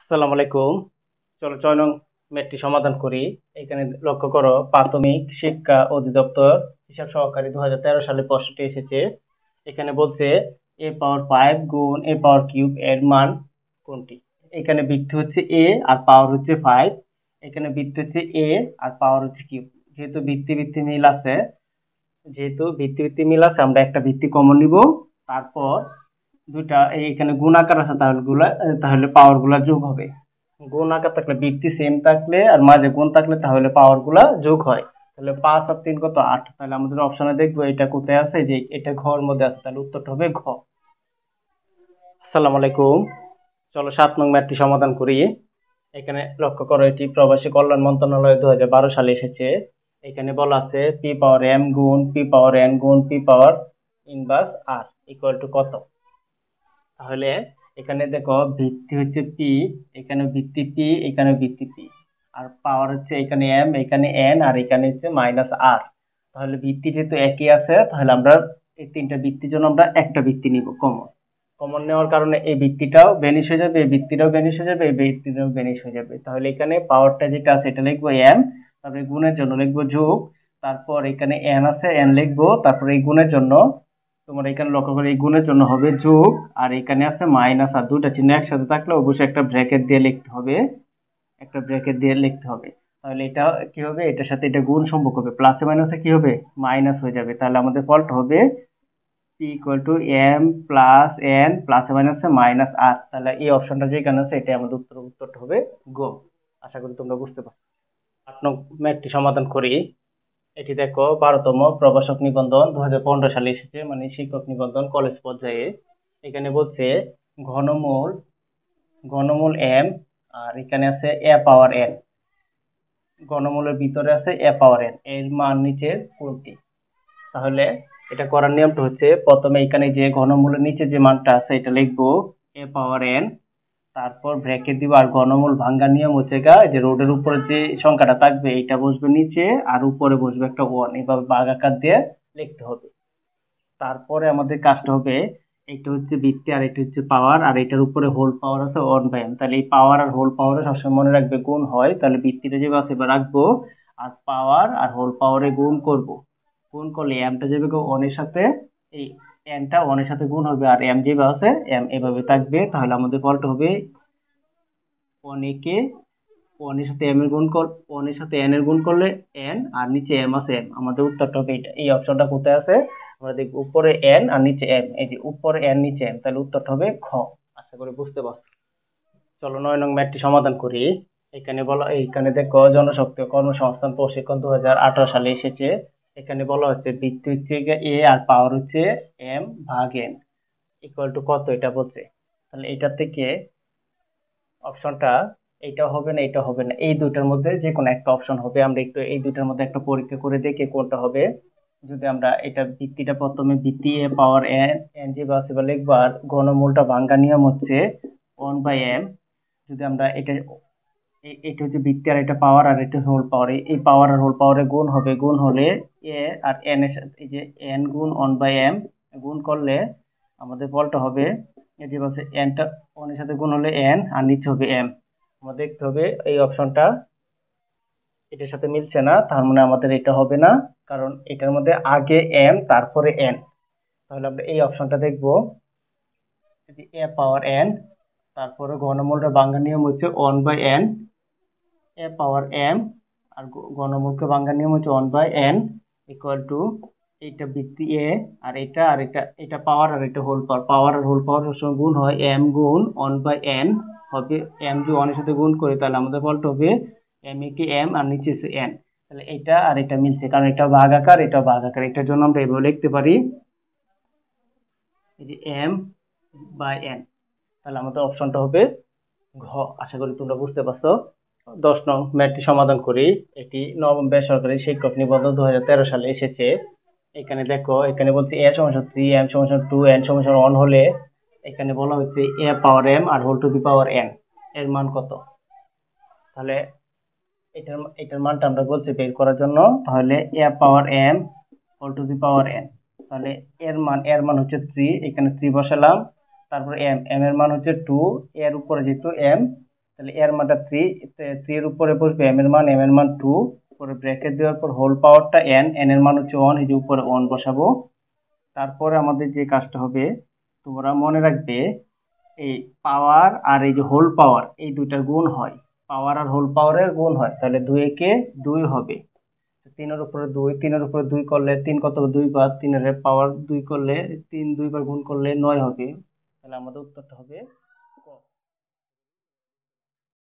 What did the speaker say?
আসসালামু আলাইকুম। চলো 6 নং ম্যাথটি সমাধান করি। এখানে লক্ষ্য করো, প্রাথমিক শিক্ষা অধিদপ্তর হিসাব সহকারী 2013 সালে প্রশ্নটি এসেছে। এখানে বলছে a⁵ গুণ a³ এর মান কোনটি। এখানে বৃত্তি হচ্ছে a আর পাওয়ার হচ্ছে 5। এখানে বৃত্তি হচ্ছে a আর পাওয়ার হচ্ছে কিউব। যেহেতু ভিত্তি ভিত্তি মিল আছে, আমরা একটা ভিত্তি কমন নিব। তারপর দুইটা এখানে গুণ আকার আছে, তাহলে পাওয়ার গুলা যোগ হবে। গুণ আকার থাকলে বৃত্তি সেম থাকলে আর মাঝে গুণ থাকলে তাহলে পাওয়ার গুলা যোগ হয়। তাহলে 5 আর 3 কত 8। তাহলে আমাদের অপশনে দেখবো এটা কোথায় আছে, যে এটা ঘ এর মধ্যে আছে, তাহলে উত্তরটা হবে ঘ। আসসালামু আলাইকুম। চলো 7 নং ম্যাথটি সমাধান করি। এখানে লক্ষ্য করো, এটি প্রবাসী কল্যাণ মন্ত্রণালয় 2012 সালে এসেছে। এখানে বলা আছে p⁻m গুণ p⁻n গুণ p⁻⁰ r ইকুয়াল টু কত। তাহলে এখানে দেখো, ভিত্তি হচ্ছে পি, এখানে ভিত্তি পি, এখানে ভিত্তি পি, আর পাওয়ার হচ্ছে এখানে এম, এখানে এন, আর এখানে হচ্ছে মাইনাস আর। তাহলে ভিত্তি যেহেতু একই আছে, তাহলে আমরা এই তিনটা ভিত্তির জন্য আমরা একটা ভিত্তি নিব কমন। কমন নেওয়ার কারণে এই ভিত্তিটাও ভ্যানিশ হয়ে যাবে, এই ভিত্তিটাও ভ্যানিশ হয়ে যাবে, এই ভিত্তিটাও ভ্যানিশ হয়ে যাবে। তাহলে এখানে পাওয়ারটা যেটা আছে এটা লিখবো এম, তারপরে গুণের জন্য লিখবো যোগ, তারপর এখানে এন আছে এন লিখবো, তারপরে এই গুণের জন্য তোমার এখানে লক্ষ্য করে এই গুণের জন্য হবে যোগ, আর এখানে আছে মাইনাস। আর দুটা চিহ্ন একসাথে থাকলে অবশ্যই একটা ব্র্যাকেট দিয়ে লিখতে হবে, একটা ব্র্যাকেট দিয়ে লিখতে হবে। তাহলে এটা কি হবে, এটার সাথে এটা গুণ সম্পর্ক হবে, প্লাসে মাইনাসে কি হবে, মাইনাস হয়ে যাবে। তাহলে আমাদের ফলটা হবে p equal to m plus n প্লাসে মাইনাসে মাইনাস r। তাহলে এই অপশনটা যেখানে আছে এটাই আমাদের উত্তরটা হবে গ। আশা করি তোমরা বুঝতে পারছো। 8 নং ম্যাথটি সমাধান করি। এটি দেখো, 12তম প্রভাষক নিবন্ধন 2015 সালে এসেছে, মানে শিক্ষক নিবন্ধন কলেজ পর্যায়ে। এখানে বলছে ঘনমূল ঘনমূল এম, আর এখানে আছে a⁻n। ঘনমূলের ভিতরে আছে a⁻n, এর মান নিচের কোনটি। তাহলে এটা করার নিয়মটা হচ্ছে, প্রথমে এখানে যে ঘনমূলের নিচে যে মানটা আছে এটা লিখবো a⁻n, তারপর ব্র্যাকেট দিব। আর ঘনমূল ভাঙ্গার নিয়ম হচ্ছে যে রোডের উপরে যে সংখ্যাটা থাকবে এটা বসবে নিচে, আর উপরে বসবে একটা 1, এভাবে ভাগাকার দিয়ে লিখতে হবে। তারপরে আমাদের কাজটা হবে, এটা হচ্ছে ভিত্তি আর এটা হচ্ছে পাওয়ার, আর এটার উপরে হোল পাওয়ার আছে 1/m। তাহলে এই পাওয়ার আর হোল পাওয়ারে সবসময় মনে রাখবে গুণ হয়, তাহলে ভিত্তিটা যেভাবে আছে এবার রাখবো, আর পাওয়ার আর হোল পাওয়ারে গুণ করব। গুণ করলে এমটা যাবে 1 এর সাথে, এই এনটা 1 এর সাথে গুণ হবে, আর এম যেভাবে আছে এম এভাবে থাকবে। তাহলে আমাদের ফলটা হবে 1 কে 1 এর সাথে এম এর গুণ কর, 1 এর সাথে এন এর গুণ করলে এন, আর নিচে এম আছে এম। আমাদের উত্তরটা হবে এটা। এই অপশনটা কোথায় আছে আমরা দেখব, উপরে এন আর নিচে এম। এই যে উপরে এন নিচে এম, তাহলে উত্তরটা হবে খ। আশা করি বুঝতে পারছো। চলো 9 নং ম্যাথটি সমাধান করি। এইখানে দেখো, জনশক্তি ও কর্মসংস্থান প্রশিক্ষণ 2018 সালে এসেছে। এখানে বলা হচ্ছে ভিত্তি হচ্ছে এ আর পাওয়ার হচ্ছে এম ভাগ এন ইকুয়াল টু কত, এটা বলছে। তাহলে এটা থেকে অপশনটা এটা হবে না, এটা হবে না, এই দুইটার মধ্যে যে কোনো একটা অপশন হবে। আমরা একটু এই দুইটার মধ্যে একটা পরীক্ষা করে দেখি কোনটা হবে। যদি আমরা এটা ভিত্তিটা প্রথমে ভিত্তি a⁻n যে বাসে বা লিখবো, আর ঘনমূলটা ভাঙ্গা নিয়ম হচ্ছে 1/m। যদি আমরা এটা হচ্ছে ভিত্তি, আর এটা পাওয়ার, আর এটা হোল পাওয়ার। এই পাওয়ার আর হোল পাওয়ারে গুণ হবে, গুণ হলে এ আর এন এর সাথে এই যে n গুণ 1/m গুণ করলে আমাদের ফলটা হবে, এই যে বলছে এনটা 1 এর সাথে গুণ হলে n, আর নিচে হবে m। আমাদের দেখতে হবে এই অপশনটা এটার সাথে মিলছে না, তার মানে আমাদের এটা হবে না, কারণ এটার মধ্যে আগে m তারপরে n। তাহলে আমরা এই অপশনটা দেখবো, যদি a⁻n, তারপরে ঘনমূলটা ভাঙার নিয়ম হচ্ছে 1/n, a⁻m, আর ঘনমূলকে ভাঙার নিয়ম হচ্ছে 1/n ইকুয়াল টু এইটা ভিত্তি a, আর এটা পাওয়ার, আর এটা হোল পাওয়ার। পাওয়ার আর হোল পাওয়ার সবসময় গুণ হয়, m গুণ 1/n হবে। m যদি 1 এর সাথে গুণ করি তাহলে আমাদের ফলটা হবে m কে m, আর নিচে আছে n। তাহলে এটা আর এটা মিলছে, কারণ এটা ভাগাকার, এটা ভাগাকার। এটার জন্য আমরা এভাবে লিখতে পারি, এই যে m/n। তাহলে আমাদের অপশনটা হবে ঘ। আশা করি তোমরা বুঝতে পারছো। 10 নং ম্যাথটি সমাধান করি। এটি নবম বেসরকারি শিক্ষক নিবন্ধন 2013 সালে এসেছে। এখানে দেখো, এখানে বলছে a = 3, m = 2, n = 1 হলে এখানে বলা হচ্ছে a⁻m আর whole to the power n এর মান কত। তাহলে এটার মানটা আমরা বলছি বের করার জন্য। তাহলে a⁻m whole to the power n, তাহলে এর মান হচ্ছে 3, এখানে 3 বসালাম। তারপর m এর মান হচ্ছে 2, এর উপরে যেহেতু m, তাহলে এর মানটা 3, 3 এর উপরে বসবে এম এর মান 2, উপরে ব্র্যাকেট দেওয়ার পর হোল পাওয়ারটা এন এর মান হচ্ছে 1, এই যে উপরে 1 বসাবো। তারপরে আমাদের যে কাজটা হবে, তোমরা মনে রাখবে এই পাওয়ার আর এই যে হোল পাওয়ার এই দুইটার গুণ হয়, পাওয়ার আর হোল পাওয়ারের গুণ হয়, তাহলে 2 একে 2 হবে। 3 এর উপরে 2, 3 এর উপরে 2 করলে 3 কত 2 বার, 3 এর পাওয়ার 2 করলে 3 2 বার গুণ করলে 9 হবে। তাহলে আমাদের উত্তরটা হবে